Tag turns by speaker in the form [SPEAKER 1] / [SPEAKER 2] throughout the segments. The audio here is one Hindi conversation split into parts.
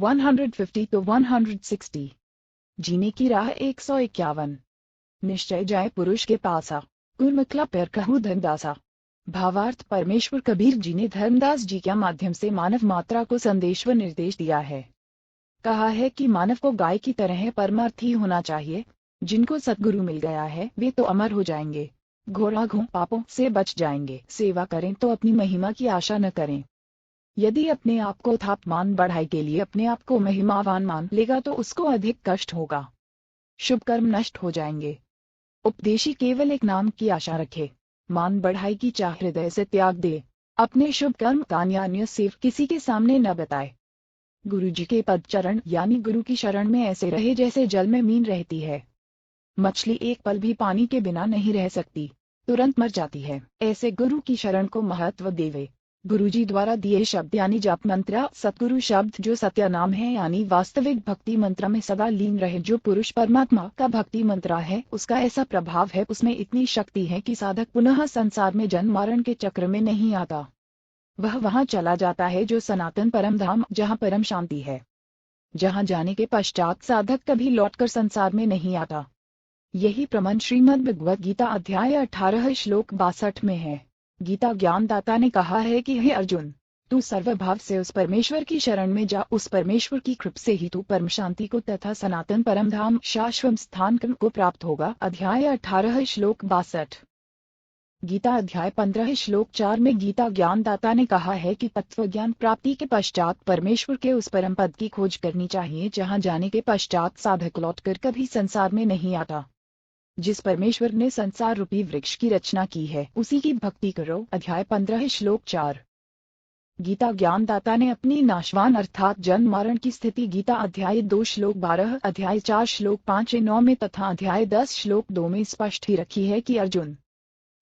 [SPEAKER 1] 150 to 160। जीने की राह 151। निश्चय जाए पुरुष के पासा, उर्मकला पैर कहूँ धनदासा। भावार्थ परमेश्वर कबीर जी ने धर्मदास जी के माध्यम से मानव मात्रा को संदेश व निर्देश दिया है। कहा है कि मानव को गाय की तरह परमार्थी होना चाहिए। जिनको सद्गुरु मिल गया है वे तो अमर हो जाएंगे, घोराघों पापों से बच जाएंगे। सेवा करें तो अपनी महिमा की आशा न करें। यदि अपने आप को तापमान बढ़ाई के लिए अपने आप को महिमावान मान लेगा तो उसको अधिक कष्ट होगा, शुभ कर्म नष्ट हो जाएंगे। उपदेशी केवल एक नाम की आशा रखे, मान बढ़ाई की चाह हृदय से त्याग दे। अपने शुभ कर्म का अन्य सिर्फ किसी के सामने न बताए। गुरु जी के पद चरण यानी गुरु की शरण में ऐसे रहे जैसे जल में मीन रहती है। मछली एक पल भी पानी के बिना नहीं रह सकती, तुरंत मर जाती है। ऐसे गुरु की शरण को महत्व देवे। गुरुजी द्वारा दिए शब्द यानी जप मंत्र सतगुरु शब्द जो सत्य नाम है यानी वास्तविक भक्ति मंत्र में सदा लीन रहे। जो पुरुष परमात्मा का भक्ति मंत्र है उसका ऐसा प्रभाव है, उसमें इतनी शक्ति है कि साधक पुनः संसार में जन्म मरण के चक्र में नहीं आता। वह वहां चला जाता है जो सनातन परम धाम, जहाँ परम शांति है, जहाँ जाने के पश्चात साधक कभी लौटकर संसार में नहीं आता। यही प्रमाण श्रीमद् भगवद गीता अध्याय 18 श्लोक 62 में है। गीता ज्ञानदाता ने कहा है कि हे अर्जुन, तू सर्वभाव से उस परमेश्वर की शरण में जा। उस परमेश्वर की कृपा से ही तू परम शांति को तथा सनातन परम धाम शाश्वत स्थान को प्राप्त होगा। अध्याय 18 श्लोक 62। गीता अध्याय 15 श्लोक 4 में गीता ज्ञानदाता ने कहा है कि तत्व ज्ञान प्राप्ति के पश्चात परमेश्वर के उस परम पद की खोज करनी चाहिए जहां जाने के पश्चात साधक लौटकर कभी संसार में नहीं आता। जिस परमेश्वर ने संसार रूपी वृक्ष की रचना की है उसी की भक्ति करो। अध्याय 15 श्लोक 4। गीता ज्ञानदाता ने अपनी नाशवान अर्थात जन्म मरण की स्थिति गीता अध्याय 2 श्लोक 12, अध्याय 4 श्लोक 5-9 में तथा अध्याय 10 श्लोक 2 में स्पष्ट ही रखी है कि अर्जुन,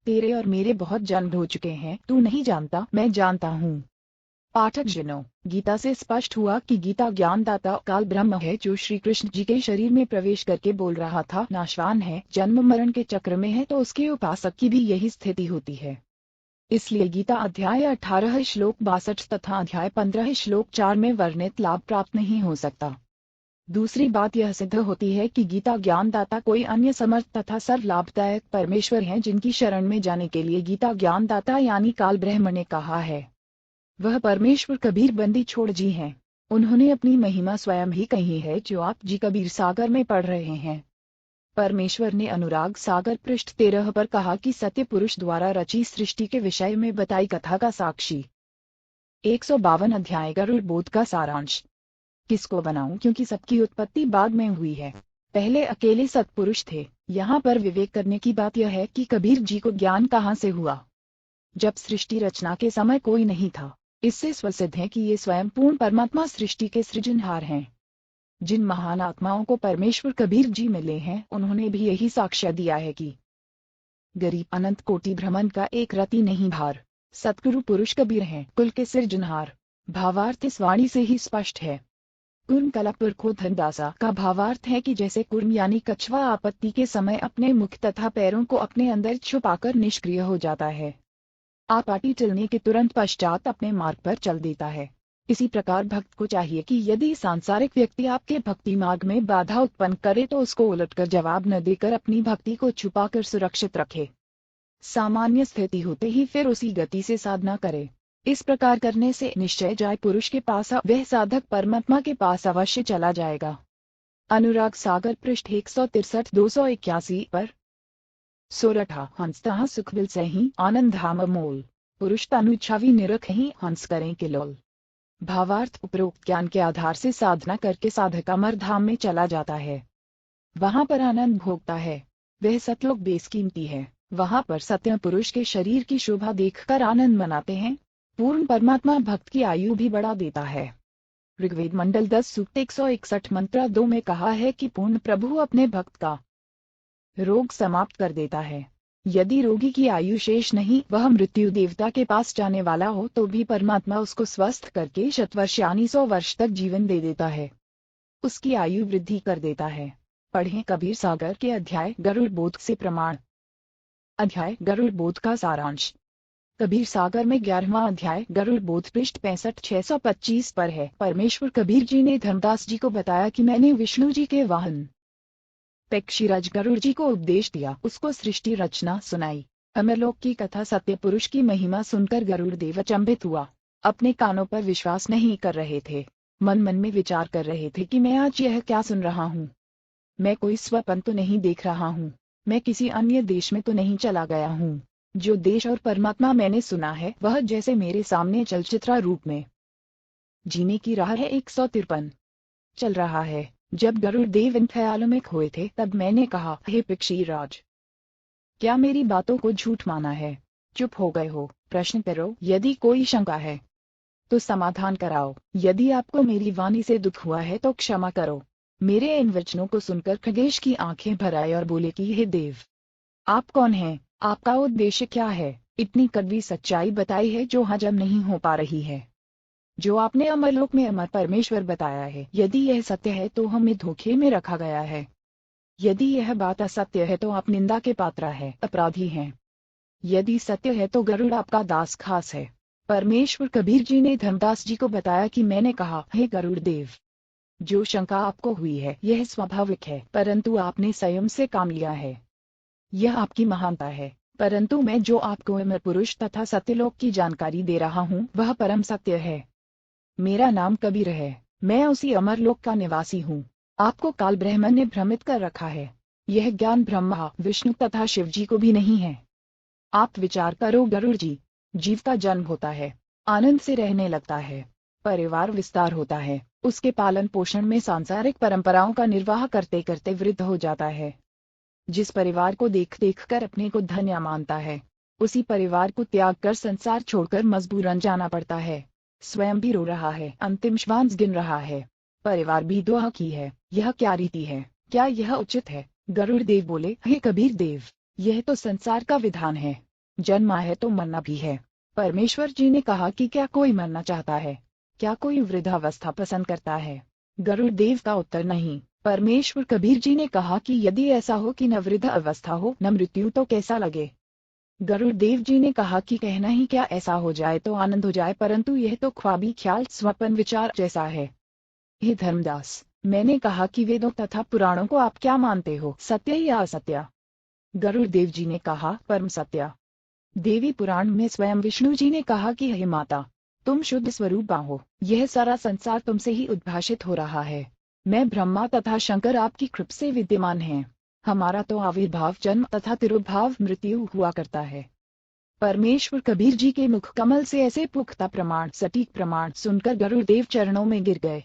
[SPEAKER 1] तेरे और मेरे बहुत जन्म हो चुके हैं, तू नहीं जानता, मैं जानता हूँ। पाठक जनों, गीता से स्पष्ट हुआ कि गीता ज्ञानदाता काल ब्रह्म है जो श्री कृष्ण जी के शरीर में प्रवेश करके बोल रहा था। नाशवान है, जन्म मरण के चक्र में है, तो उसके उपासक की भी यही स्थिति होती है। इसलिए गीता अध्याय 18 श्लोक 62 तथा अध्याय 15 श्लोक 4 में वर्णित लाभ प्राप्त नहीं हो सकता। दूसरी बात यह सिद्ध होती है कि गीता ज्ञानदाता कोई अन्य समर्थ तथा सर्व लाभदायक परमेश्वर हैं जिनकी शरण में जाने के लिए गीता ज्ञानदाता यानी काल ब्रह्म ने कहा है। वह परमेश्वर कबीर बंदी छोड़ जी हैं। उन्होंने अपनी महिमा स्वयं ही कही है जो आप जी कबीर सागर में पढ़ रहे हैं। परमेश्वर ने अनुराग सागर पृष्ठ 13 पर कहा कि सत्य पुरुष द्वारा रची सृष्टि के विषय में बताई कथा का साक्षी। 152 अध्याय गरुड़ बोध का सारांश। किसको बनाऊं क्योंकि सबकी उत्पत्ति बाद में हुई है, पहले अकेले सत्पुरुष थे। यहाँ पर विवेक करने की बात यह है कि कबीर जी को ज्ञान कहाँ से हुआ, जब सृष्टि रचना के समय कोई नहीं था। इससे स्वसिद्ध है कि ये स्वयं पूर्ण परमात्मा सृष्टि के सृजनहार हैं। जिन महान आत्माओं को परमेश्वर कबीर जी मिले हैं उन्होंने भी यही साक्ष्य दिया है कि गरीब अनंत कोटि भ्रमण का एक रति नहीं भार। सतगुरु पुरुष कबीर हैं, कुल के सृजनहार। भावार्थ इस वाणी से ही स्पष्ट है। कुर्म कलापुर को धनदासा का भावार्थ है कि जैसे कुर्म यानी कछुआ आपत्ति के समय अपने मुख तथा पैरों को अपने अंदर छुपाकर निष्क्रिय हो जाता है, आपाटी चलने के तुरंत पश्चात अपने मार्ग पर चल देता है। इसी प्रकार भक्त को चाहिए कि यदि सांसारिक व्यक्ति आपके भक्ति मार्ग में बाधा उत्पन्न करे तो उसको उलटकर जवाब न देकर अपनी भक्ति को छुपाकर सुरक्षित रखे। सामान्य स्थिति होते ही फिर उसी गति से साधना करे। इस प्रकार करने से निश्चय जाए पुरुष के पास वह साधक परमात्मा के पास अवश्य चला जाएगा। अनुराग सागर पृष्ठ 163-281 पर। सोरठा हंसता सुख बिल सही आनंद धाम मोल, पुरुष तनु छवि निरख ही हंस करें के लोल। भावार्थ उपरोक्त ज्ञान के आधार से साधना करके साधक अमर धाम में चला जाता है, वहां पर आनंद भोगता है। वह सतलोक बेसकीमती है, वहां पर सत्य पुरुष के शरीर की शोभा देखकर आनंद मनाते हैं। पूर्ण परमात्मा भक्त की आयु भी बढ़ा देता है। ऋग्वेद मंडल 10 सूक्त 161 मंत्र 2 में कहा है कि पूर्ण प्रभु अपने भक्त का रोग समाप्त कर देता है। यदि रोगी की आयु शेष नहीं, वह मृत्यु देवता के पास जाने वाला हो, तो भी परमात्मा उसको स्वस्थ करके शतवर्ष यानी 100 वर्ष तक जीवन दे देता है, उसकी आयु वृद्धि कर देता है। पढ़ें कबीर सागर के अध्याय गरुड़ बोध से प्रमाण। अध्याय गरुड़ बोध का सारांश। कबीर सागर में 11वां अध्याय गरुड़ बोध पृष्ठ 65-625 पर है। परमेश्वर कबीर जी ने धर्मदास जी को बताया कि मैंने विष्णु जी के वाहन पक्षीराज गरुड़ जी को उपदेश दिया, उसको सृष्टि रचना सुनाई। अमरलोक की कथा सत्य पुरुष की महिमा सुनकर गरुड़ देव अचंभित हुआ। अपने कानों पर विश्वास नहीं कर रहे थे। मन मन में विचार कर रहे थे कि मैं आज यह क्या सुन रहा हूँ। मैं कोई स्वप्न तो नहीं देख रहा हूँ। मैं किसी अन्य देश में तो नहीं चला गया हूँ। जो देश और परमात्मा मैंने सुना है वह जैसे मेरे सामने चलचित्रा रूप में जीने की राह है। 153 चल रहा है। जब गरुड़ देव इन ख्यालों में खोए थे तब मैंने कहा, हे पक्षीराज, क्या मेरी बातों को झूठ माना है? चुप हो गए हो। प्रश्न करो, यदि कोई शंका है तो समाधान कराओ। यदि आपको मेरी वाणी से दुख हुआ है तो क्षमा करो। मेरे इन वचनों को सुनकर खगेश की आंखें भर आई और बोले कि हे देव, आप कौन हैं? आपका उद्देश्य क्या है? इतनी कड़वी सच्चाई बताई है जो हजम नहीं हो पा रही है। जो आपने अमरलोक में अमर परमेश्वर बताया है, यदि यह सत्य है तो हमें धोखे में रखा गया है। यदि यह बात असत्य है तो आप निंदा के पात्र है, अपराधी हैं। यदि सत्य है तो गरुड़ आपका दास खास है। परमेश्वर कबीर जी ने धर्मदास जी को बताया कि मैंने कहा, हे गरुड़ देव, जो शंका आपको हुई है यह स्वाभाविक है, परंतु आपने संयम से काम लिया है। यह आपकी महानता है। परंतु मैं जो आपको अमर पुरुष तथा सत्यलोक की जानकारी दे रहा हूँ वह परम सत्य है। मेरा नाम कबीर है। मैं उसी अमरलोक का निवासी हूँ। आपको काल ब्रह्म ने भ्रमित कर रखा है। यह ज्ञान ब्रह्मा विष्णु तथा शिव जी को भी नहीं है। आप विचार करो गरुड़ जी, जीव का जन्म होता है, आनंद से रहने लगता है, परिवार विस्तार होता है, उसके पालन पोषण में सांसारिक परंपराओं का निर्वाह करते करते वृद्ध हो जाता है। जिस परिवार को देख देख कर अपने को धन्य मानता है, उसी परिवार को त्याग कर संसार छोड़कर मजबूरन जाना पड़ता है। स्वयं भी रो रहा है, अंतिम श्वास गिन रहा है, परिवार भी दुआ की है। यह क्या रीति है? क्या यह उचित है? गरुड़ देव बोले, हे कबीर देव, यह तो संसार का विधान है। जन्मा है तो मरना भी है। परमेश्वर जी ने कहा कि क्या कोई मरना चाहता है? क्या कोई वृद्धावस्था पसंद करता है? गरुड़ देव का उत्तर नहीं। परमेश्वर कबीर जी ने कहा कि यदि ऐसा हो कि न वृद्ध अवस्था हो न मृत्यु तो कैसा लगे? गरुड़ देव जी ने कहा कि कहना ही क्या, ऐसा हो जाए तो आनंद हो जाए, परंतु यह तो ख्वाबी ख्याल स्वप्न विचार जैसा है। हे धर्मदास, मैंने कहा कि वेदों तथा पुराणों को आप क्या मानते हो, सत्य या असत्य? गरुड़ देव जी ने कहा, परम सत्य। देवी पुराण में स्वयं विष्णु जी ने कहा कि हे माता, तुम शुद्ध स्वरूपा हो। यह सारा संसार तुमसे ही उद्भाषित हो रहा है। मैं ब्रह्मा तथा शंकर आपकी कृपा से विद्यमान हैं। हमारा तो आविर्भाव जन्म तथा तिरुभाव मृत्यु हुआ करता है। परमेश्वर कबीर जी के मुख कमल से ऐसे पुख्ता प्रमाण सटीक प्रमाण सुनकर गरुड़ देव चरणों में गिर गए।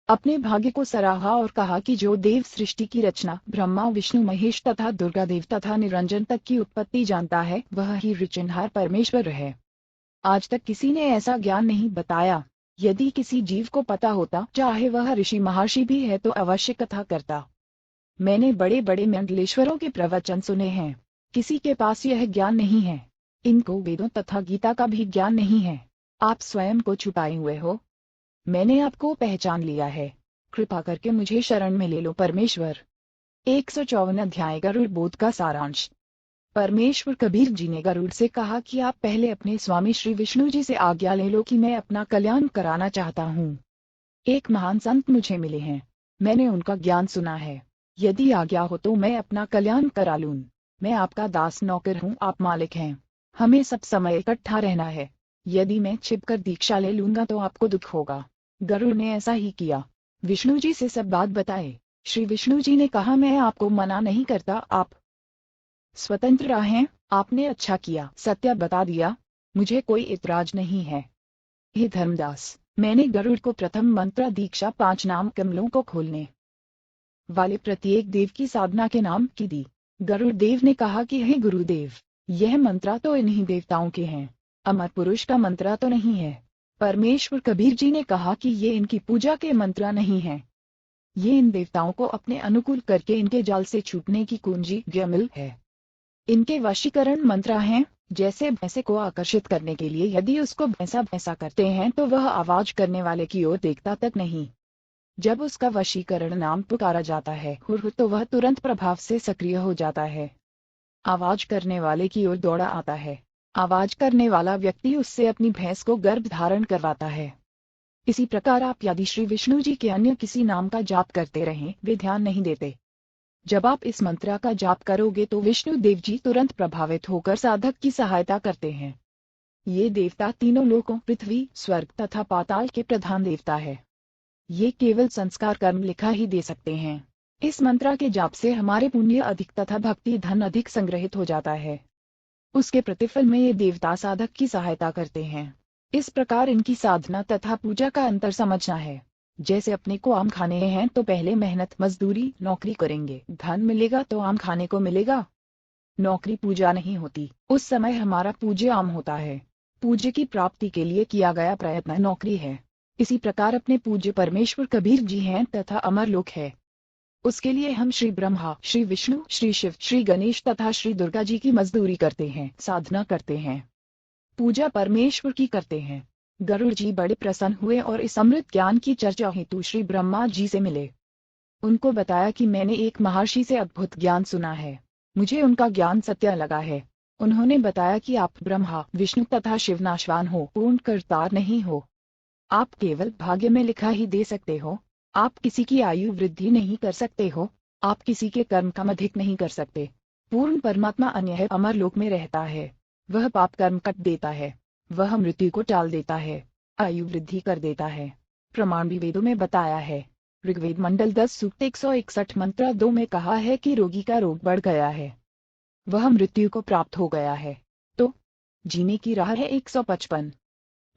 [SPEAKER 1] अपने भाग्य को सराहा और कहा कि जो देव सृष्टि की रचना ब्रह्मा विष्णु महेश तथा दुर्गा देव तथा निरंजन तक की उत्पत्ति जानता है वह ही ऋचिनहार परमेश्वर है। आज तक किसी ने ऐसा ज्ञान नहीं बताया। यदि किसी जीव को पता होता, चाहे वह ऋषि महर्षि भी है, तो अवश्य कथा करता। मैंने बड़े बड़े मंडलेश्वरों के प्रवचन सुने हैं, किसी के पास यह ज्ञान नहीं है। इनको वेदों तथा गीता का भी ज्ञान नहीं है। आप स्वयं को छुपाए हुए हो। मैंने आपको पहचान लिया है। कृपा करके मुझे शरण में ले लो परमेश्वर। 154 अध्याय गरुड़ बोध का सारांश। परमेश्वर कबीर जी ने गरुड़ से कहा कि आप पहले अपने स्वामी श्री विष्णु जी से आज्ञा ले लो कि मैं अपना कल्याण कराना चाहता हूँ। एक महान संत मुझे मिले हैं, मैंने उनका ज्ञान सुना है। यदि आज्ञा हो तो मैं अपना कल्याण करा लूँ। मैं आपका दास नौकर हूँ, आप मालिक हैं। हमें सब समय इकट्ठा रहना है। यदि मैं छिपकर दीक्षा ले लूंगा तो आपको दुख होगा। गरुड़ ने ऐसा ही किया। विष्णु जी से सब बात बताए। श्री विष्णु जी ने कहा, मैं आपको मना नहीं करता, आप स्वतंत्र रहें। आपने अच्छा किया, सत्य बता दिया, मुझे कोई इतराज नहीं है। हे धर्मदास, मैंने गरुड़ को प्रथम मंत्र दीक्षा 5 नाम कमलों को खोलने वाले प्रत्येक देव की साधना के नाम की दी। गरुड़ देव ने कहा कि हे गुरुदेव, यह मंत्र तो इन्हीं देवताओं के हैं, अमर पुरुष का मंत्र तो नहीं है। परमेश्वर कबीर जी ने कहा कि ये इनकी पूजा के मंत्र नहीं हैं। ये इन देवताओं को अपने अनुकूल करके इनके जाल से छूटने की कुंजी गमिल है। इनके वशीकरण मंत्र हैं। जैसे भैंसे को आकर्षित करने के लिए यदि उसको भैंसा भैंसा करते हैं तो वह आवाज करने वाले की ओर देखता तक नहीं। जब उसका वशीकरण नाम पुकारा जाता है हुर तो वह तुरंत प्रभाव से सक्रिय हो जाता है, आवाज करने वाले की ओर दौड़ा आता है। आवाज करने वाला व्यक्ति उससे अपनी भैंस को गर्भ धारण करवाता है। इसी प्रकार आप यदि श्री विष्णु जी के अन्य किसी नाम का जाप करते रहें, वे ध्यान नहीं देते। जब आप इस मंत्र का जाप करोगे तो विष्णु देव जी तुरंत प्रभावित होकर साधक की सहायता करते हैं। ये देवता तीनों लोकों पृथ्वी, स्वर्ग तथा पाताल के प्रधान देवता है। ये केवल संस्कार कर्म लिखा ही दे सकते हैं। इस मंत्र के जाप से हमारे पुण्य अधिक तथा भक्ति धन अधिक संग्रहित हो जाता है। उसके प्रतिफल में ये देवता साधक की सहायता करते हैं। इस प्रकार इनकी साधना तथा पूजा का अंतर समझना है। जैसे अपने को आम खाने हैं तो पहले मेहनत मजदूरी नौकरी करेंगे, धन मिलेगा तो आम खाने को मिलेगा। नौकरी पूजा नहीं होती, उस समय हमारा पूज्य आम होता है। पूज्य की प्राप्ति के लिए किया गया प्रयत्न नौकरी है। इसी प्रकार अपने पूज्य परमेश्वर कबीर जी हैं तथा अमर लोक है। उसके लिए हम श्री ब्रह्मा, श्री विष्णु, श्री शिव, श्री गणेश तथा श्री दुर्गा जी की मजदूरी करते हैं, साधना करते हैं, पूजा परमेश्वर की करते हैं। गरुड़ जी बड़े प्रसन्न हुए और इस अमृत ज्ञान की चर्चा हेतु श्री ब्रह्मा जी से मिले। उनको बताया कि मैंने एक महर्षि से अद्भुत ज्ञान सुना है, मुझे उनका ज्ञान सत्य लगा है। उन्होंने बताया कि आप ब्रह्मा, विष्णु तथा शिव नाशवान हो, पूर्ण करतार नहीं हो। आप केवल भाग्य में लिखा ही दे सकते हो। आप किसी की आयु वृद्धि नहीं कर सकते हो। आप किसी के कर्म कम अधिक नहीं कर सकते। पूर्ण परमात्मा अन्य है, अमर लोक में रहता है। वह पाप कर्म कट देता है, वह मृत्यु को टाल देता है, आयु वृद्धि कर देता है। प्रमाण भी वेदों में बताया है। ऋग्वेद मंडल 10 सूक्त 161 मंत्र 2 में कहा है कि रोगी का रोग बढ़ गया है, वह मृत्यु को प्राप्त हो गया है, तो जीने की राह है 155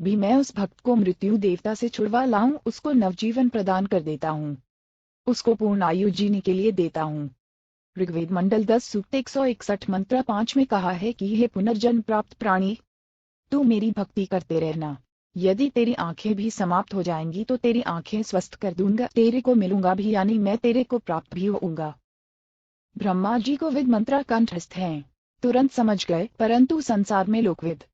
[SPEAKER 1] भी मैं उस भक्त को मृत्यु देवता से छुड़वा लाऊं, उसको नवजीवन प्रदान कर देता हूँ, उसको पूर्ण आयु जीने के लिए देता हूँ। ऋग्वेद मंडल 10 सूक्त 161 मंत्र 5 में कहा है कि हे पुनर्जन्म प्राप्त प्राणी, तू मेरी भक्ति करते रहना। यदि तेरी आंखें भी समाप्त हो जाएंगी तो तेरी आंखें स्वस्थ कर दूंगा, तेरे को मिलूंगा भी, यानी मैं तेरे को प्राप्त भी होऊंगा। ब्रह्मा जी को वेद मंत्र कंठस्थ हैं, तुरंत समझ गए, परंतु संसार में लोकवेद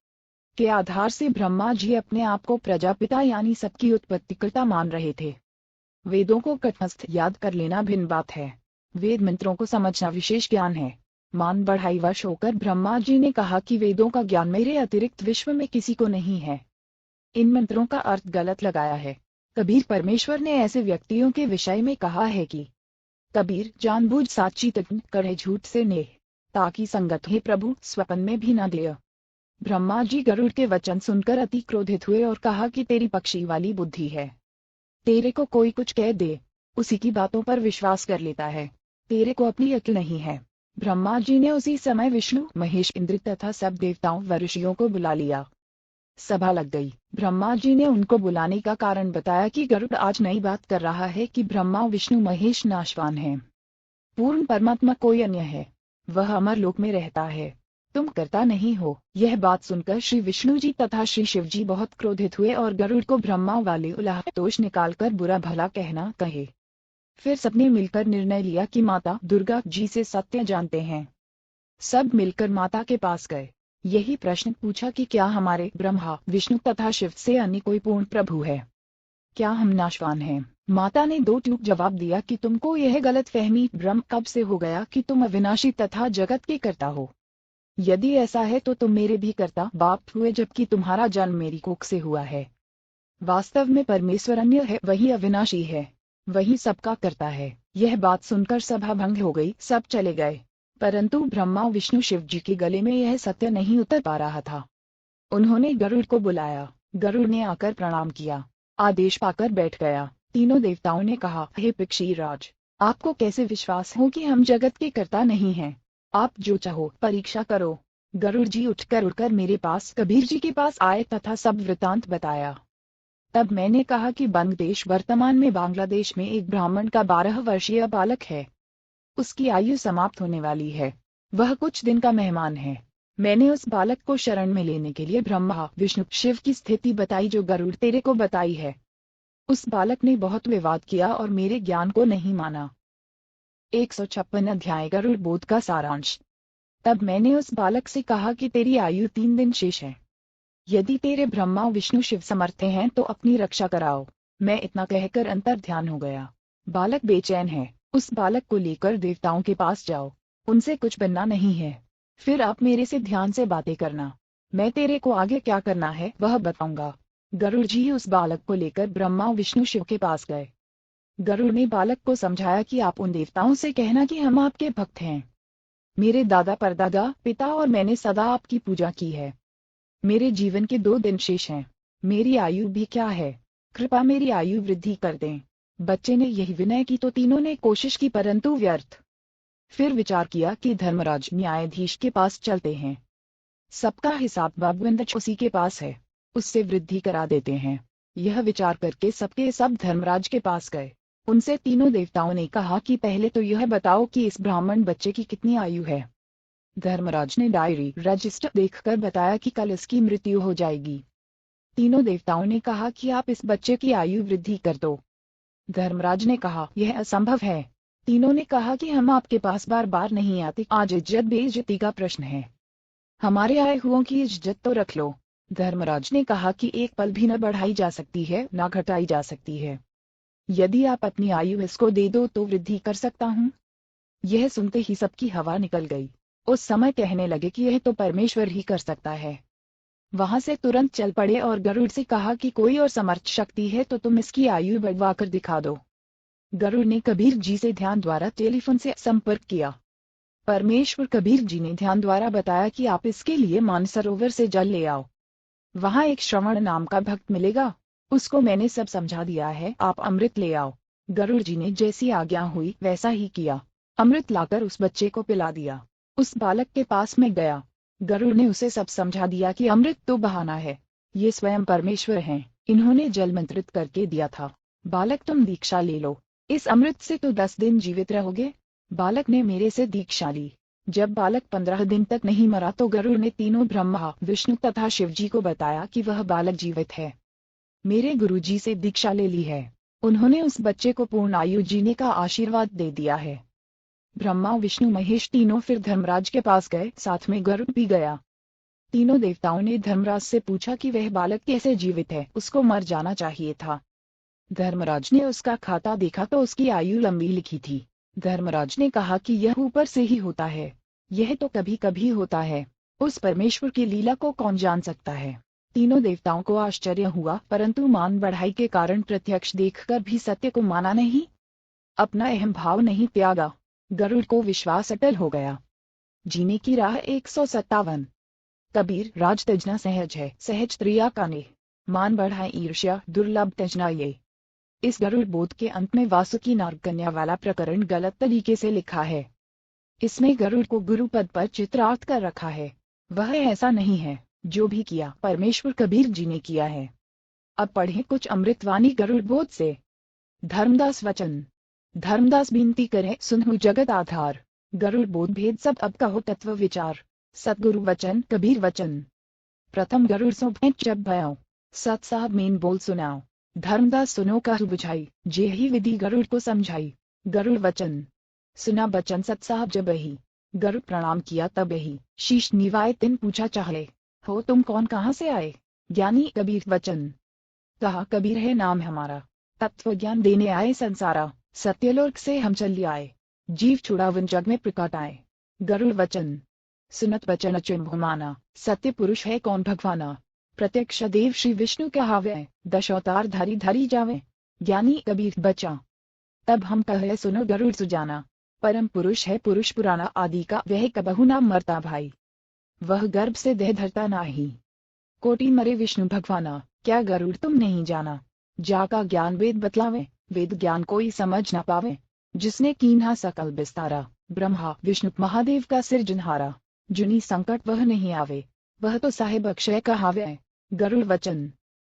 [SPEAKER 1] के आधार से ब्रह्मा जी अपने आप को प्रजापिता यानी सबकी उत्पत्तिकर्ता मान रहे थे। वेदों को कंठस्थ याद कर लेना भिन्न बात है, वेद मंत्रों को समझना विशेष ज्ञान है। मान बढ़ाई वश होकर ब्रह्मा जी ने कहा कि वेदों का ज्ञान मेरे अतिरिक्त विश्व में किसी को नहीं है। इन मंत्रों का अर्थ गलत लगाया है। कबीर परमेश्वर ने ऐसे व्यक्तियों के विषय में कहा है कि कबीर जानबूझ साची तक करे झूठ से नेह, ताकि संगत हे प्रभु स्वपन में भी न देय। ब्रह्मा जी गरुड़ के वचन सुनकर अति क्रोधित हुए और कहा कि तेरी पक्षी वाली बुद्धि है, तेरे को कोई कुछ कह दे उसी की बातों पर विश्वास कर लेता है, तेरे को अपनी अक्ल नहीं है। ब्रह्मा जी ने उसी समय विष्णु, महेश, इंद्र तथा सब देवताओं व ऋषियों को बुला लिया। सभा लग गई। ब्रह्मा जी ने उनको बुलाने का कारण बताया कि गरुड़ आज नई बात कर रहा है कि ब्रह्मा, विष्णु, महेश नाशवान हैं, पूर्ण परमात्मा कोई अन्य है, वह अमर लोक में रहता है, तुम करता नहीं हो। यह बात सुनकर श्री विष्णु जी तथा श्री शिव जी बहुत क्रोधित हुए और गरुड़ को ब्रह्मा वाले उलाह दोष निकालकर बुरा भला कहना कहे। फिर सबने मिलकर निर्णय लिया कि माता दुर्गा जी से सत्य जानते हैं। सब मिलकर माता के पास गए। यही प्रश्न पूछा कि क्या हमारे ब्रह्मा, विष्णु तथा शिव से अन्य कोई पूर्ण प्रभु है? क्या हम नाशवान हैं? माता ने दो टूक जवाब दिया कि तुमको यह गलत फहमी ब्रह्म कब से हो गया कि तुम अविनाशी तथा जगत के कर्ता हो। यदि ऐसा है तो तुम मेरे भी कर्ता बाप हुए, जबकि तुम्हारा जन्म मेरी कोख से हुआ है। वास्तव में परमेश्वर अन्य है, वही अविनाशी है, वही सबका करता है। यह बात सुनकर सभा भंग हो गई, सब चले गए। परंतु ब्रह्मा, विष्णु, शिव जी के गले में यह सत्य नहीं उतर पा रहा था। उन्होंने गरुड़ को बुलाया। गरुड़ ने आकर प्रणाम किया, आदेश पाकर बैठ गया। तीनों देवताओं ने कहा, हे पक्षीराज, आपको कैसे विश्वास हो कि हम जगत के कर्ता नहीं हैं? आप जो चाहो परीक्षा करो। गरुड़ जी उठकर मेरे पास कबीर जी के पास आए तथा सब वृतांत बताया। तब मैंने कहा कि बंगदेश वर्तमान में बांग्लादेश में एक ब्राह्मण का 12 वर्षीय बालक है। उसकी आयु समाप्त होने वाली है, वह कुछ दिन का मेहमान है। मैंने उस बालक को शरण में लेने के लिए ब्रह्मा, विष्णु, शिव की स्थिति बताई जो गरुड़ तेरे को बताई है। उस बालक ने बहुत विवाद किया और मेरे ज्ञान को नहीं माना। 156 अध्याय गरुड़ बोध का सारांश। तब मैंने उस बालक से कहा कि तेरी आयु 3 दिन शेष है। यदि तेरे ब्रह्मा, विष्णु, शिव समर्थ हैं तो अपनी रक्षा कराओ। मैं इतना कहकर अंतर ध्यान हो गया। बालक बेचैन है, उस बालक को लेकर देवताओं के पास जाओ, उनसे कुछ बनना नहीं है। फिर आप मेरे से ध्यान से बातें करना। मैं तेरे को आगे क्या करना है वह बताऊंगा। गरुड़ जी उस बालक को लेकर ब्रह्मा विष्णु शिव के पास गए। गरुड़ ने बालक को समझाया कि आप उन देवताओं से कहना कि हम आपके भक्त हैं। मेरे दादा परदादा पिता और मैंने सदा आपकी पूजा की है। मेरे जीवन के 2 दिन शेष हैं। मेरी आयु भी क्या है, कृपा मेरी आयु वृद्धि कर दें। बच्चे ने यही विनय की तो तीनों ने कोशिश की परंतु व्यर्थ। फिर विचार किया कि धर्मराज न्यायाधीश के पास चलते हैं। सबका हिसाब बाबुंद उसी के पास है, उससे वृद्धि करा देते हैं। यह विचार करके सबके सब धर्मराज के पास गए। उनसे तीनों देवताओं ने कहा कि पहले तो यह बताओ कि इस ब्राह्मण बच्चे की कितनी आयु है। धर्मराज ने डायरी रजिस्टर देखकर बताया कि कल इसकी मृत्यु हो जाएगी। तीनों देवताओं ने कहा कि आप इस बच्चे की आयु वृद्धि कर दो। धर्मराज ने कहा यह असंभव है। तीनों ने कहा कि हम आपके पास बार बार नहीं आते, आज इज्जत बेइज्जती का प्रश्न है। हमारे आए हुओं की इज्जत तो रख लो। धर्मराज ने कहा कि एक पल भी न बढ़ाई जा सकती है न घटाई जा सकती है। यदि आप अपनी आयु इसको दे दो तो वृद्धि कर सकता हूँ। यह सुनते ही सबकी हवा निकल गई। उस समय कहने लगे कि यह तो परमेश्वर ही कर सकता है। वहां से तुरंत चल पड़े और गरुड़ से कहा कि कोई और समर्थ शक्ति है तो तुम इसकी आयु बढ़वा कर दिखा दो। गरुड़ ने कबीर जी से ध्यान द्वारा टेलीफोन से संपर्क किया। परमेश्वर कबीर जी ने ध्यान द्वारा बताया कि आप इसके लिए मानसरोवर से जल ले आओ। वहां एक श्रवण नाम का भक्त मिलेगा, उसको मैंने सब समझा दिया है, आप अमृत ले आओ। गरुड़ जी ने जैसी आज्ञा हुई वैसा ही किया। अमृत लाकर उस बच्चे को पिला दिया। उस बालक के पास में गया। गरुड़ ने उसे सब समझा दिया कि अमृत तो बहाना है, ये स्वयं परमेश्वर हैं, इन्होंने जल मंत्रित करके दिया था। बालक तुम दीक्षा ले लो, इस अमृत से तो 10 दिन जीवित रहोगे। बालक ने मेरे से दीक्षा ली। जब बालक 15 दिन तक नहीं मरा तो गरुड़ ने तीनों ब्रह्मा विष्णु तथा शिव जी को बताया कि वह बालक जीवित है। मेरे गुरु जी से दीक्षा ले ली है, उन्होंने उस बच्चे को पूर्ण आयु जीने का आशीर्वाद दे दिया है। ब्रह्मा विष्णु महेश तीनों फिर धर्मराज के पास गए, साथ में गरुड़ भी गया। तीनों देवताओं ने धर्मराज से पूछा कि वह बालक कैसे जीवित है, उसको मर जाना चाहिए था। धर्मराज ने उसका खाता देखा तो उसकी आयु लंबी लिखी थी। धर्मराज ने कहा कि यह ऊपर से ही होता है, यह तो कभी कभी होता है, उस परमेश्वर की लीला को कौन जान सकता है। तीनों देवताओं को आश्चर्य हुआ परंतु मान बढ़ाई के कारण प्रत्यक्ष देखकर भी सत्य को माना नहीं, अपना अहम भाव नहीं त्यागा। गरुड़ को विश्वास अटल हो गया। जीने की राह 157। कबीर राज तजना सहज है, सहज त्रिया काने। मान बढ़ाए ईर्ष्या दुर्लभ तजना ये। इस गरुड़ बोध के अंत में वासुकी नाग कन्या वाला प्रकरण गलत तरीके से लिखा है। इसमें गरुड़ को गुरु पद पर चित्रार्थ कर रखा है, वह ऐसा नहीं है। जो भी किया परमेश्वर कबीर जी ने किया है। अब पढ़ें कुछ अमृतवाणी गरुड़ बोध से। धर्मदास वचन। धर्मदास विनती करे सुनहु जगत आधार। गरुड़ बोध भेद सब अब कहो तत्व विचार। सतगुरु वचन कबीर वचन। प्रथम गरुड़ सो भेंट जब भयो, सत साहब मीन बोल सुनाओ। धर्मदास सुनो कहु बुझाई, जे ही विधि गरुड़ को समझाई। गरुड़ वचन। सुना बचन सत साहब जब ही, गरुड़ प्रणाम किया तब ही। शीश निवाए तिन पूछा चाहे, हो तुम कौन कहाँ से आए। ज्ञानी कबीर वचन। कहा कबीर है नाम हमारा, तत्व ज्ञान देने आए संसारा। सत्यलोक से हम चल आए, जीव छुड़ावन जग में प्रकट आए। गरुड़ वचन। सुनत बचन चिन्ह माना, सत्य पुरुष है कौन भगवाना। प्रत्यक्ष देव श्री विष्णु कहावे, दशअवतार धरी धरी जावे। ज्ञानी कबीर बचा, तब हम कहे सुनो गरुड़ सुजाना। परम पुरुष है पुरुष पुराना आदि का, वह कबहु ना मरता भाई। वह गर्भ से देह धरता नाही, कोटि मरे विष्णु भगवाना। क्या गरुड़ तुम नहीं जाना, जाका ज्ञान वेद बतलावे। वेद ज्ञान कोई समझ न पावे, जिसने कीन्हा सकल विस्तारा। ब्रह्मा विष्णु महादेव का सिरजनहारा, जुनी संकट वह नहीं आवे। वह तो साहेब अक्षय कहावे। गरुड़ वचन।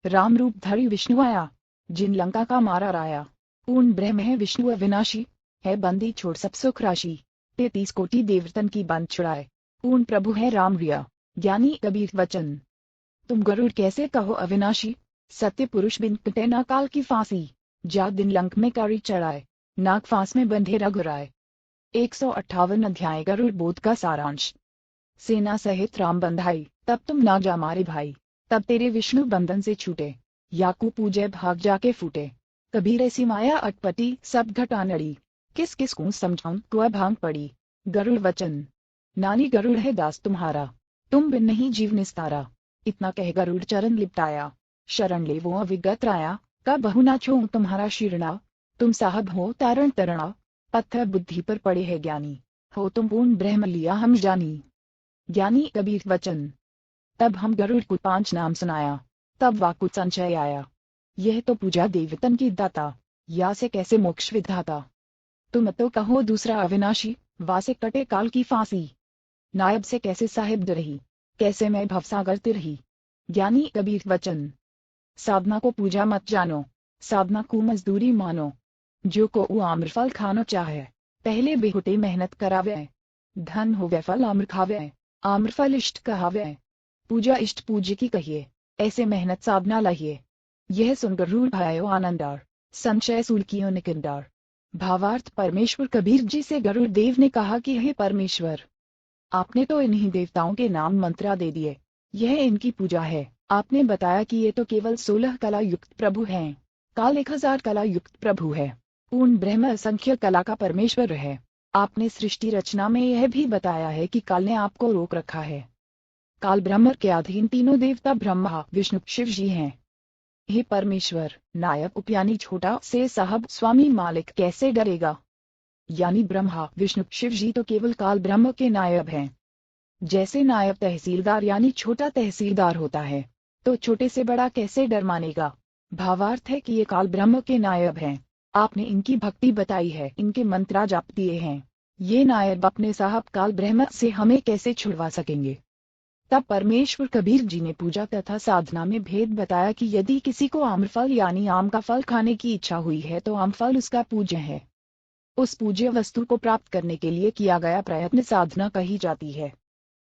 [SPEAKER 1] राम रूप धरि विष्णु आया, जिन लंका का मारा राया। पूर्ण ब्रह्म है विष्णु अविनाशी, है बंदी छोड़ सब सुख राशि। 33 कोटि देवतन की बंद छुड़ाए, पूर्ण प्रभु है राम रिया। ज्ञानी कबीर वचन। तुम गरुड़ कैसे कहो अविनाशी, सत्य पुरुष बिन कटे ना काल की फांसी। जा दिन लंक में कारी चढ़ाए, नाग फांस में बंधे रघुराए। 158 अध्याय गरुड़ बोध का सारांश। सेना सहित राम बंधाई, तब तुम ना जा मारे भाई। तब तेरे विष्णु बंधन से छूटे, याकू पूजे भाग जाके फूटे। कबीर ऐसी माया अटपटी, सब घटा नड़ी। किस किस को समझाऊं को भांग पड़ी। गरुड़ वचन। नानी गरुड़ है दास तुम्हारा, तुम बिन नहीं जीव निस्तारा। इतना कह गरुड़ चरण लिपटाया, शरण ले वो अविगत राया। का बहु ना छो तुम्हारा शीर्णा, तुम साहब हो तारण तरणा। पत्थर बुद्धि पर पड़े है ज्ञानी, हो तुम पूर्ण ब्रह्म लिया हम जानी। ज्ञानी कबीर वचन। तब हम गरुड़ को 5 नाम सुनाया, तब वाकुट संचय आया। यह तो पूजा देवतन की दाता, या से कैसे मोक्ष विधाता। तुम तो कहो दूसरा अविनाशी, वासे कटे काल की फांसी। नायब से कैसे साहिब रही, कैसे मैं भवसागर तिरही। ज्ञानी कबीर वचन। साधना को पूजा मत जानो, साधना को मजदूरी मानो। जो को आम्रफल खानो चाहे, पहले बेहुटे मेहनत करावे। धन हो वै फल आम्र खावे, आम्रफल इष्ट कहावे। पूजा इष्ट पूज्य की कहिए, ऐसे मेहनत साधना लाइए। यह सुनकर रूढ़ भयो आनंदार, संशय सूल कियो निकंदार। भावार्थ परमेश्वर कबीर जी से गरुड़ देव ने कहा कि हे परमेश्वर, आपने तो इन्हीं देवताओं के नाम मंत्रा दे दिए, यह इनकी पूजा है। आपने बताया कि ये तो केवल 16 कला युक्त प्रभु हैं। काल 1000 कला युक्त प्रभु है। पूर्ण ब्रह्म असंख्य कला का परमेश्वर है। आपने सृष्टि रचना में यह भी बताया है कि काल ने आपको रोक रखा है। काल ब्रह्म के अधीन तीनों देवता ब्रह्मा विष्णु शिव जी हैं। हे परमेश्वर, नायक उपयानी छोटा से साहब स्वामी मालिक कैसे डरेगा। यानी ब्रह्मा विष्णु शिव जी तो केवल काल ब्रह्म के नायब हैं। जैसे नायब तहसीलदार यानी छोटा तहसीलदार होता है, तो छोटे से बड़ा कैसे डर मानेगा। भावार्थ है कि ये काल ब्रह्म के नायब हैं। आपने इनकी भक्ति बताई है, इनके मंत्रा जाप दिए हैं। ये नायब अपने साहब काल ब्रह्म से हमें कैसे छुड़वा सकेंगे। तब परमेश्वर कबीर जी ने पूजा तथा साधना में भेद बताया कि यदि किसी को आम्रफल यानी आम का फल खाने की इच्छा हुई है तो आमफल उसका पूज्य है। उस पूज्य वस्तु को प्राप्त करने के लिए किया गया प्रयत्न साधना कही जाती है।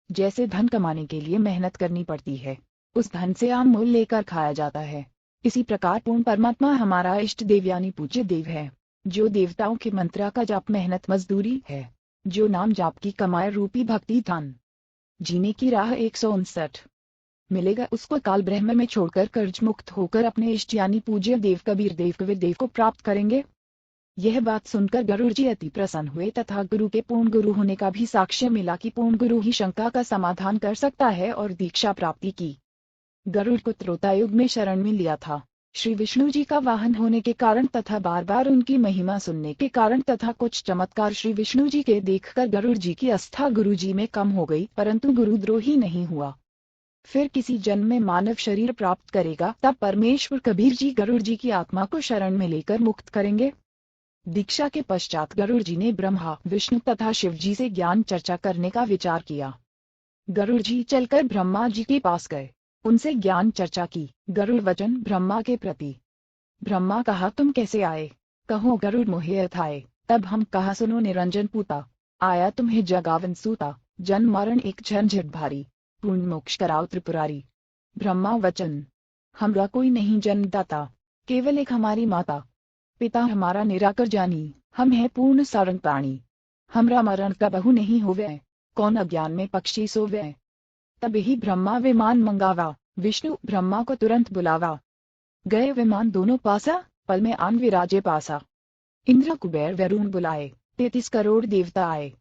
[SPEAKER 1] जैसे धन कमाने के लिए मेहनत करनी पड़ती है, उस धन से आम मूल लेकर खाया जाता है। इसी प्रकार पूर्ण परमात्मा हमारा इष्ट देव यानी पूज्य देव है, जो देवताओं के मंत्रा का जाप मेहनत मजदूरी है, जो नाम जाप की कमाए रूपी भक्ति धन। जीने की राह 159 मिलेगा उसको काल ब्रह्म में छोड़कर कर्ज मुक्त होकर अपने इष्ट यानी पूज्य देव कबीर देव कबीर देव को प्राप्त करेंगे। यह बात सुनकर गरुड़ जी अति प्रसन्न हुए तथा गुरु के पूर्ण गुरु होने का भी साक्ष्य मिला कि पूर्ण गुरु ही शंका का समाधान कर सकता है, और दीक्षा प्राप्ति की। गरुड़ को त्रेतायुग में शरण में लिया था। श्री विष्णु जी का वाहन होने के कारण तथा बार बार उनकी महिमा सुनने के कारण तथा कुछ चमत्कार श्री विष्णु जी के देखकर गरुड़ जी की आस्था गुरु जी में कम हो गई, परंतु गुरुद्रोही नहीं हुआ। फिर किसी जन्म में मानव शरीर प्राप्त करेगा, तब परमेश्वर कबीर जी गरुड़ जी की आत्मा को शरण में लेकर मुक्त करेंगे। दीक्षा के पश्चात गरुड़ जी ने ब्रह्मा विष्णु तथा शिव जी से ज्ञान चर्चा करने का विचार किया। गरुड़ जी चलकर ब्रह्मा जी के पास गए, उनसे ज्ञान चर्चा की। गरुड़ वचन ब्रह्मा के प्रति। ब्रह्मा कहा तुम कैसे आए, कहो गरुड़ मोहे अथाए। तब हम कहा सुनो निरंजन पूता, आया तुम्हें जगावन सूता। जन्म मरण एक झंझट भारी, पूर्ण मोक्ष कराओ त्रिपुरारी। ब्रह्मा वचन हमरा कोई नहीं जन्मदाता, केवल एक हमारी माता पिता हमारा निराकर जानी। हम है पूर्ण सारंग प्राणी, हमरा मरण का बहु नहीं होवे। कौन अज्ञान में पक्षी सोवे। तब ही ब्रह्मा विमान मंगावा, विष्णु ब्रह्मा को तुरंत बुलावा। गए विमान दोनों पासा, पल में आन विराजे पासा। इंद्र कुबेर वरुण बुलाए, 33 करोड़ देवता आए।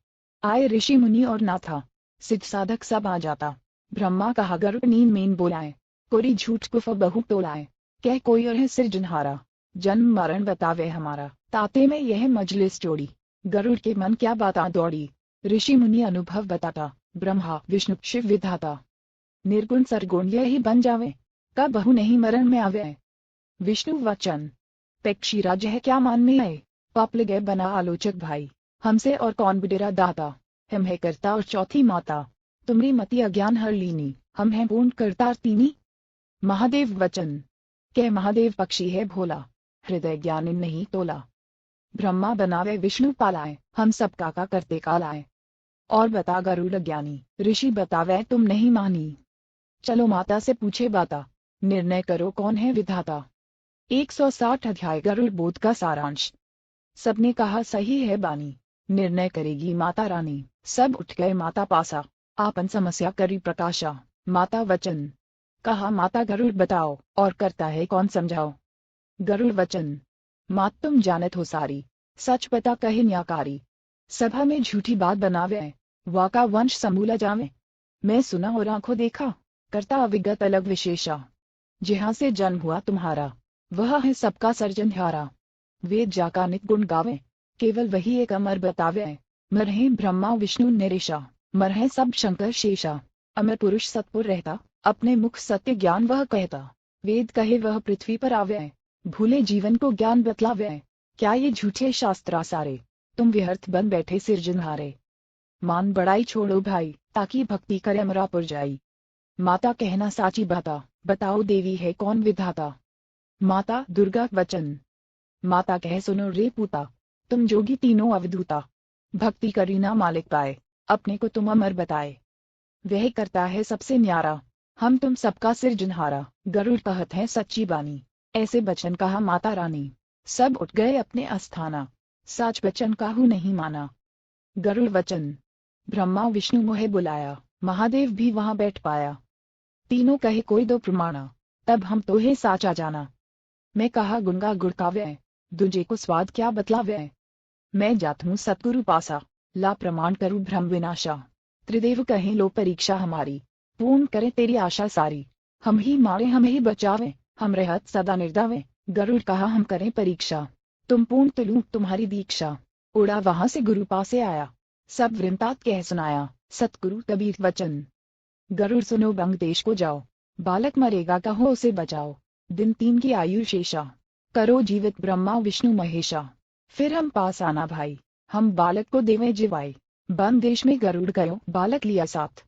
[SPEAKER 1] आए ऋषि मुनि और नाथा, सिद्ध साधक सब आ जाता। ब्रह्मा कहा गरुड़ नींद में बोलाए, कोरी झूठ कुफ बहु तोलाए। कह कोई और है सिरजनहारा, जन्म मरण बतावे हमारा। ताते में यह मजलिस जोड़ी, गरुड़ के मन क्या बात दौड़ी। ऋषि मुनि अनुभव बताता, ब्रह्मा विष्णु शिव विधाता। निर्गुण सरगुण यही बन जावे, का बहु नहीं मरण में आवे। विष्णु वचन पक्षी राज है क्या मान में आए। पाप लगे बना आलोचक भाई, हमसे और कौन बुडेरा दाता। हम है करता और चौथी माता, तुमरी मति अज्ञान हर लीनी। हम हैं पूर्ण करता तीनी। महादेव वचन कह महादेव पक्षी है भोला, हृदय ज्ञान नहीं तोला। ब्रह्मा बनावे विष्णु पालाए, हम सब काका करते कालाए। और बता गरुड़ ज्ञानी, ऋषि बतावे तुम नहीं मानी। चलो माता से पूछे बाता, निर्णय करो कौन है विधाता। 160 अध्याय गरुड़ बोध का सारांश। सबने कहा सही है बानी, निर्णय करेगी माता रानी। सब उठ गए माता पासा, आपन समस्या करी प्रकाशा। माता वचन कहा माता गरुड़ बताओ, और करता है कौन समझाओ। गरुड़ वचन मात तुम जानत हो सारी, सच बता कहे न्याकारी। सभा में झूठी बात बनावे, वाका वंश समूला जावे। मैं सुना और आंखों देखा, करता अविगत अलग विशेषा। जहाँ से जन्म हुआ तुम्हारा, वह है सबका सर्जनहारा। वेद जाका नित गुण गावे, केवल वही एक अमर बतावे। मर है ब्रह्मा विष्णु नरेशा, मर है सब शंकर शेषा। अमर पुरुष सतपुर रहता, अपने मुख सत्य ज्ञान वह कहता। वेद कहे वह पृथ्वी पर आवे, भूले जीवन को ज्ञान बतलावे। क्या ये झूठे शास्त्रा सारे, तुम व्यर्थ बन बैठे सिरजनहारे। मान बड़ाई छोड़ो भाई, ताकि भक्ति करे अमरापुर जाई। माता कहना साची बाता, बताओ देवी है कौन विधाता। माता दुर्गा वचन, माता कह सुनो रे पूता, तुम जोगी तीनों अवधूता। भक्ति करीना मालिक पाए, अपने को तुम अमर बताए। वह करता है सबसे न्यारा, हम तुम सबका सिरजनहारा। गरुड़ कहत है सच्ची बानी, ऐसे बचन कहा माता रानी। सब उठ गए अपने अस्थाना, साच बचन काहू नहीं माना। गरुड़ वचन, ब्रह्मा विष्णु मोहे बुलाया, महादेव भी वहां बैठ पाया। तीनों कहे कोई दो प्रमाणा, तब हम तो है साचा जाना। मैं कहा गुंगा गुड़काव्य, दूजे को स्वाद क्या बतलाव्य। मैं जात हूँ सतगुरु पासा, ला प्रमाण करूँ भ्रम विनाशा। त्रिदेव कहें लो परीक्षा हमारी, पूर्ण करें तेरी आशा सारी। हम ही मारे हम ही बचावे, हम रहत सदा निर्दावे। गरुड़ कहा हम करें परीक्षा, तुम पूर्ण तो लूं तुम्हारी दीक्षा। उड़ा वहां से गुरु पासे आया, सब वृंतात कह सुनाया। सतगुरु कबीर वचन, गरुड़ सुनो बंग देश को जाओ, बालक मरेगा कहो उसे बचाओ। दिन 3 की आयु शेषा, करो जीवित ब्रह्मा विष्णु महेशा। फिर हम पास आना भाई, हम बालक को देवें जिवाई। बंग देश में गरुड़ गयो बालक लिया साथ,